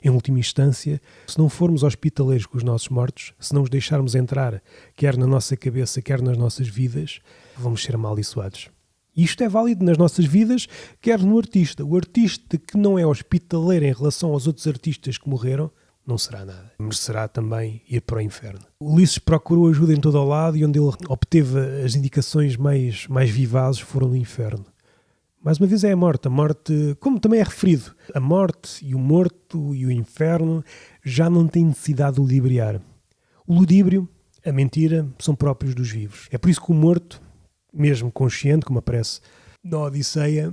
em última instância, se não formos hospitaleiros com os nossos mortos, se não os deixarmos entrar, quer na nossa cabeça, quer nas nossas vidas, vamos ser amaldiçoados. E isto é válido nas nossas vidas, quer no artista. O artista que não é hospitaleiro em relação aos outros artistas que morreram, não será nada. Merecerá também ir para o inferno. Ulisses procurou ajuda em todo o lado e onde ele obteve as indicações mais vivazes foram no inferno. Mais uma vez é a morte, como também é referido, a morte e o morto e o inferno já não têm necessidade de ludibriar. O ludíbrio, a mentira, são próprios dos vivos. É por isso que o morto, mesmo consciente, como aparece na Odisseia,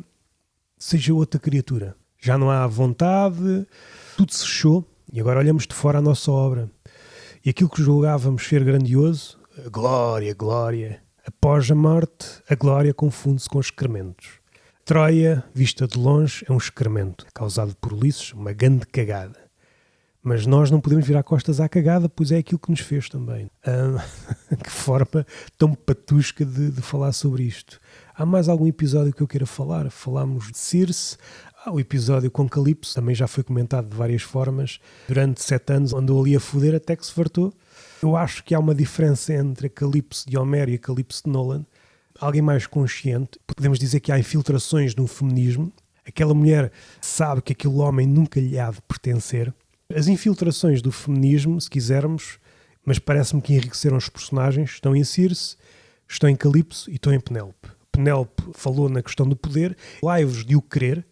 seja outra criatura. Já não há vontade, tudo se fechou e agora olhamos de fora a nossa obra. E aquilo que julgávamos ser grandioso, a glória, após a morte, a glória confunde-se com os excrementos. Troia, vista de longe, é um excremento causado por Ulisses, uma grande cagada. Mas nós não podemos virar costas à cagada, pois é aquilo que nos fez também. Que forma tão patusca de falar sobre isto. Há mais algum episódio que eu queira falar? Falámos de Circe. O episódio com Calipso também já foi comentado de várias formas. Durante 7 anos andou ali a foder até que se fartou. Eu acho que há uma diferença entre a Calipso de Homero e a Calipso de Nolan. Alguém mais consciente. Podemos dizer que há infiltrações no feminismo. Aquela mulher sabe que aquele homem nunca lhe há de pertencer. As infiltrações do feminismo, se quisermos, mas parece-me que enriqueceram os personagens, estão em Circe, estão em Calipso e estão em Penélope. Penélope falou na questão do poder, live-vos de o querer,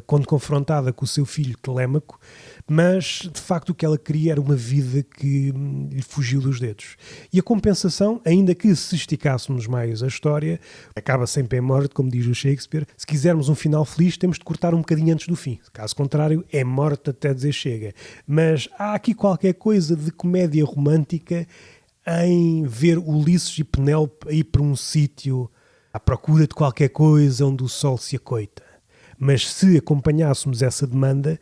quando confrontada com o seu filho Telêmaco, mas de facto o que ela queria era uma vida que lhe fugiu dos dedos. E a compensação, ainda que se esticássemos mais a história, acaba sempre em morte, como diz o Shakespeare. Se quisermos um final feliz, temos de cortar um bocadinho antes do fim. Caso contrário, é morte até dizer chega. Mas há aqui qualquer coisa de comédia romântica em ver Ulisses e Penélope ir para um sítio à procura de qualquer coisa onde o sol se acoita. Mas se acompanhássemos essa demanda,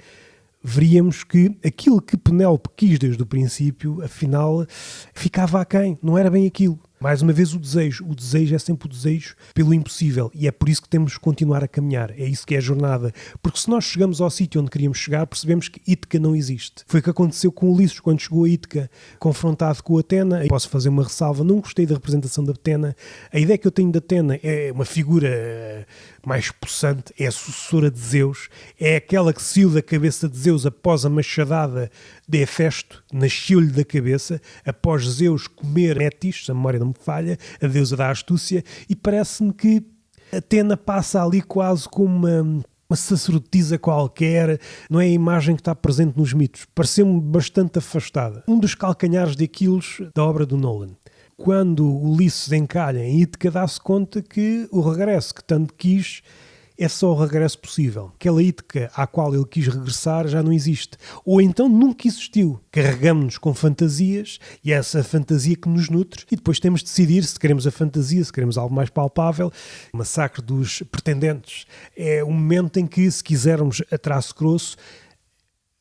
veríamos que aquilo que Penélope quis desde o princípio, afinal, ficava aquém, não era bem aquilo. Mais uma vez o desejo é sempre o desejo pelo impossível e é por isso que temos que continuar a caminhar, é isso que é a jornada, porque se nós chegamos ao sítio onde queríamos chegar, percebemos que Ítaca não existe. Foi o que aconteceu com Ulisses quando chegou a Ítaca, confrontado com Atena. E posso fazer uma ressalva, não gostei da representação de Atena. A ideia que eu tenho de Atena é uma figura mais possante, é a sucessora de Zeus, é aquela que saiu da cabeça de Zeus após a machadada de Hefesto, nasceu-lhe da cabeça, após Zeus comer Metis, se a memória não me falha, a deusa da astúcia, e parece-me que Atena passa ali quase como uma sacerdotisa qualquer, não é a imagem que está presente nos mitos. Pareceu-me bastante afastada. Um dos calcanhares de Aquiles da obra do Nolan. Quando Ulisses encalha em Ítaca, dá-se conta que o regresso que tanto quis é só o regresso possível. Aquela Ítaca à qual ele quis regressar já não existe. Ou então nunca existiu. Carregamos-nos com fantasias e é essa fantasia que nos nutre e depois temos de decidir se queremos a fantasia, se queremos algo mais palpável. O massacre dos pretendentes é um momento em que, se quisermos a traço grosso,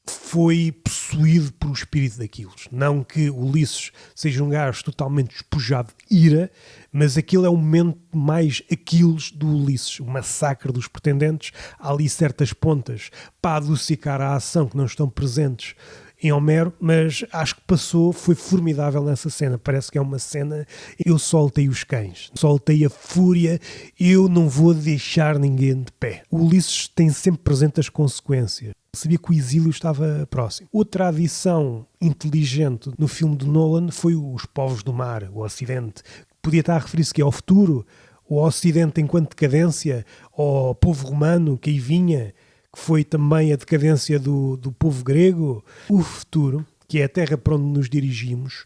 foi possuído por o espírito daqueles. Não que Ulisses seja um gajo totalmente despojado de ira, mas aquilo é o momento mais Aquiles do Ulisses, o massacre dos pretendentes. Há ali certas pontas para adocicar a ação que não estão presentes em Homero, mas acho que passou, foi formidável nessa cena. Parece que é uma cena, eu soltei os cães, soltei a fúria, eu não vou deixar ninguém de pé. O Ulisses tem sempre presente as consequências. Sabia que o exílio estava próximo. Outra adição inteligente no filme de Nolan foi os povos do mar, o Ocidente. Podia estar a referir-se que ao futuro, o Ocidente enquanto decadência, ao povo romano que aí vinha, que foi também a decadência do povo grego. O futuro, que é a terra para onde nos dirigimos,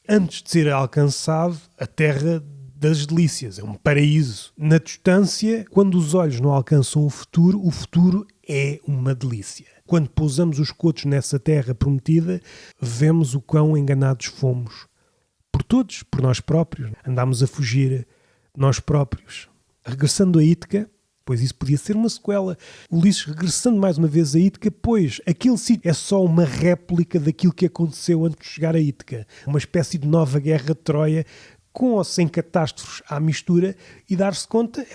antes de ser alcançado, a terra das delícias, é um paraíso. Na distância, quando os olhos não alcançam o futuro é uma delícia. Quando pousamos os cotos nessa terra prometida, vemos o quão enganados fomos. Por todos, por nós próprios. Andámos a fugir nós próprios. Regressando a Ítaca, pois isso podia ser uma sequela. Ulisses regressando mais uma vez a Ítaca, pois aquele sítio é só uma réplica daquilo que aconteceu antes de chegar a Ítaca. Uma espécie de nova guerra de Troia, com ou sem catástrofes à mistura, e dar-se conta,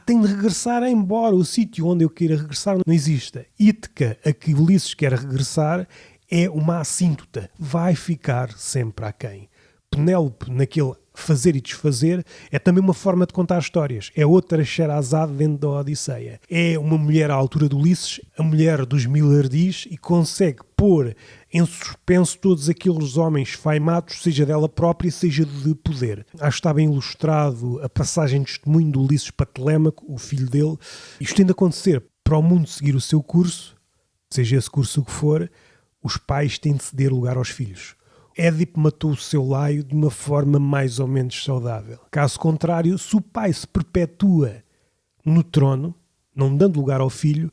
tenho de regressar, embora o sítio onde eu queira regressar não exista. Ítaca, a que Ulisses quer regressar, é uma assíntota, vai ficar sempre aquém. Penélope, naquele fazer e desfazer, é também uma forma de contar histórias. É outra Sherazade dentro da Odisseia. É uma mulher à altura de Ulisses, a mulher dos 1000 ardis, e consegue pôr em suspenso todos aqueles homens faimados, seja dela própria, seja de poder. Acho que está bem ilustrado a passagem de testemunho de Ulisses para Telêmaco, o filho dele. Isto tem de acontecer para o mundo seguir o seu curso, seja esse curso o que for, os pais têm de ceder lugar aos filhos. Édipo matou o seu laio de uma forma mais ou menos saudável. Caso contrário, se o pai se perpetua no trono, não dando lugar ao filho,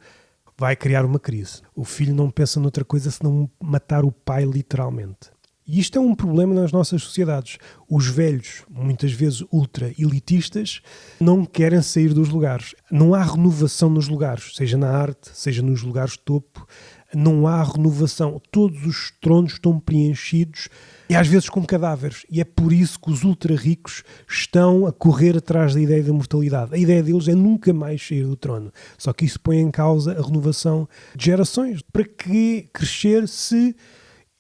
vai criar uma crise. O filho não pensa noutra coisa senão matar o pai literalmente. E isto é um problema nas nossas sociedades. Os velhos, muitas vezes ultra-elitistas, não querem sair dos lugares. Não há renovação nos lugares, seja na arte, seja nos lugares de topo. Não há renovação. Todos os tronos estão preenchidos e às vezes com cadáveres. E é por isso que os ultra-ricos estão a correr atrás da ideia da mortalidade. A ideia deles é nunca mais sair do trono. Só que isso põe em causa a renovação de gerações. Para que crescer se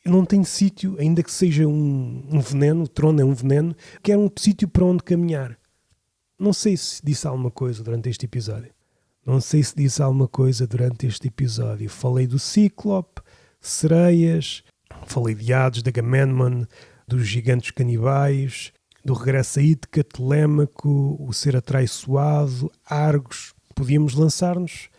não tem sítio, ainda que seja um veneno, o trono é um veneno, que é um sítio para onde caminhar. Não sei se disse alguma coisa durante este episódio. Falei do Cíclope, sereias, falei de Hades, de Agamemnon, dos gigantes canibais, do regresso a Ítaca, Telêmaco, o ser atraiçoado, Argos. Podíamos lançar-nos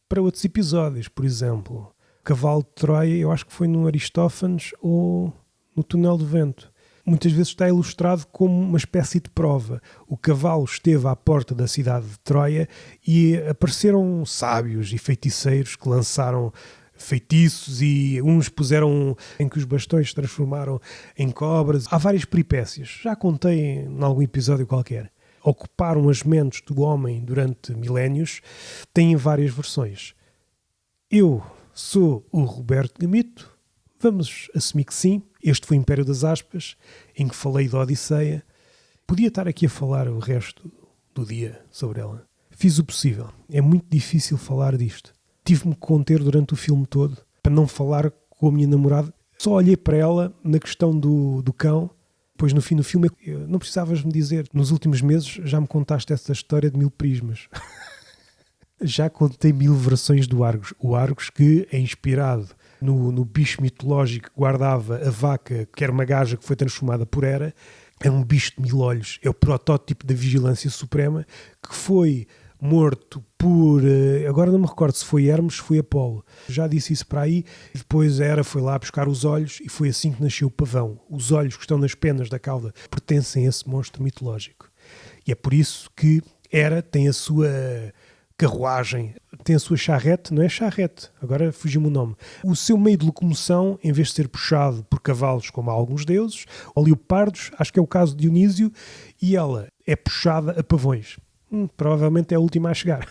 para outros episódios, por exemplo. O cavalo de Troia, eu acho que foi no Aristófanes ou no Túnel do Vento. Muitas vezes está ilustrado como uma espécie de prova. O cavalo esteve à porta da cidade de Troia e apareceram sábios e feiticeiros que lançaram feitiços e uns puseram em que os bastões se transformaram em cobras. Há várias peripécias, já contei em algum episódio qualquer. Ocuparam as mentes do homem durante milénios, têm várias versões. Eu sou o Roberto Gamito, vamos assumir que sim. Este foi o Império das Aspas, em que falei da Odisseia. Podia estar aqui a falar o resto do dia sobre ela. Fiz o possível, é muito difícil falar disto. Tive-me que conter durante o filme todo para não falar com a minha namorada. Só olhei para ela na questão do cão. Depois no fim do filme, não precisavas me dizer. Nos últimos meses já me contaste essa história de 1000 prismas. Já contei 1000 versões do Argos. O Argos que é inspirado no bicho mitológico que guardava a vaca, que era uma gaja que foi transformada por Hera. É um bicho de 1000 olhos. É o protótipo da vigilância suprema que foi morto por... agora não me recordo se foi Hermes, se foi Apolo. Já disse isso para aí. Depois Hera foi lá buscar os olhos e foi assim que nasceu o pavão. Os olhos que estão nas penas da cauda pertencem a esse monstro mitológico. E é por isso que Hera tem a sua carruagem, tem a sua charrete, não é charrete, agora fugiu-me o nome. O seu meio de locomoção, em vez de ser puxado por cavalos como há alguns deuses, ou leopardos, acho que é o caso de Dionísio, e ela é puxada a pavões. Provavelmente é a última a chegar.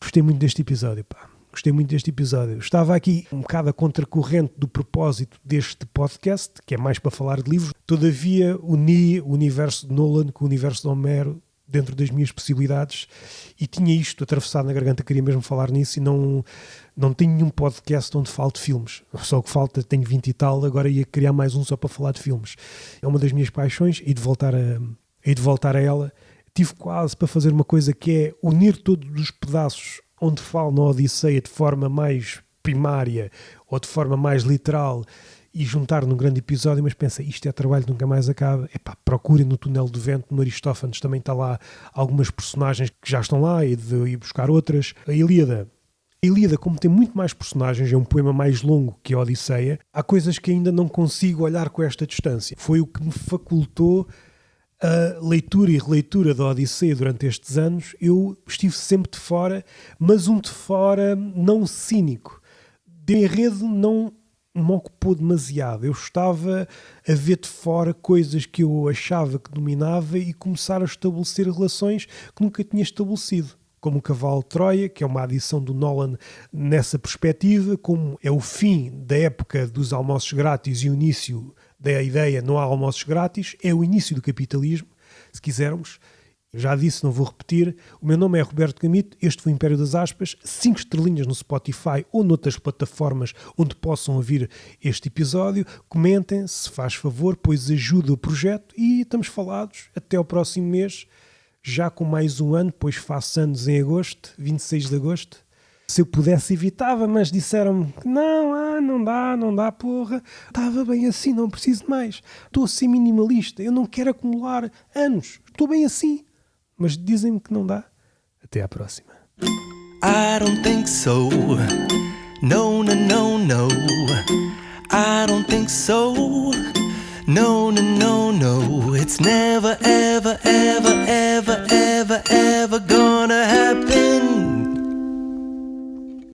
Gostei muito deste episódio, pá. Gostei muito deste episódio. Estava aqui um bocado a contracorrente do propósito deste podcast, que é mais para falar de livros. Todavia, uni o universo de Nolan com o universo de Homero dentro das minhas possibilidades e tinha isto atravessado na garganta, queria mesmo falar nisso e não tenho nenhum podcast onde falo de filmes. Só o que falta, tenho 20 e tal, agora ia criar mais um só para falar de filmes. É uma das minhas paixões e de voltar a ela. Tive quase para fazer uma coisa que é unir todos os pedaços onde falo na Odisseia de forma mais primária ou de forma mais literal e juntar num grande episódio, mas pensa, isto é trabalho que nunca mais acaba. Epá, procurem no Túnel do Vento, no Aristófanes também está lá algumas personagens que já estão lá e de ir buscar outras. A Ilíada, como tem muito mais personagens, é um poema mais longo que a Odisseia, há coisas que ainda não consigo olhar com esta distância. Foi o que me facultou a leitura e releitura da Odisseia durante estes anos. Eu estive sempre de fora, mas um de fora não cínico. De enredo não me ocupou demasiado. Eu estava a ver de fora coisas que eu achava que dominava e começar a estabelecer relações que nunca tinha estabelecido. Como o Cavalo de Troia, que é uma adição do Nolan nessa perspectiva, como é o fim da época dos almoços grátis e o início da ideia não há almoços grátis, é o início do capitalismo, se quisermos. Já disse, não vou repetir. O meu nome é Roberto Gamito, este foi o Império das Aspas, 5 estrelinhas no Spotify ou noutras plataformas onde possam ouvir este episódio. Comentem, se faz favor, pois ajuda o projeto e estamos falados. Até ao próximo mês, já com mais um ano, pois faço anos em agosto, 26 de agosto. Se eu pudesse evitava, mas disseram-me que não dá, porra. Estava bem assim, não preciso de mais. Estou a ser minimalista, eu não quero acumular anos. Estou bem assim. Mas dizem-me que não dá. Até à próxima. I don't think so. No, no, no, no. I don't think so. No, no, no, no. It's never, ever, ever, ever, ever, ever gonna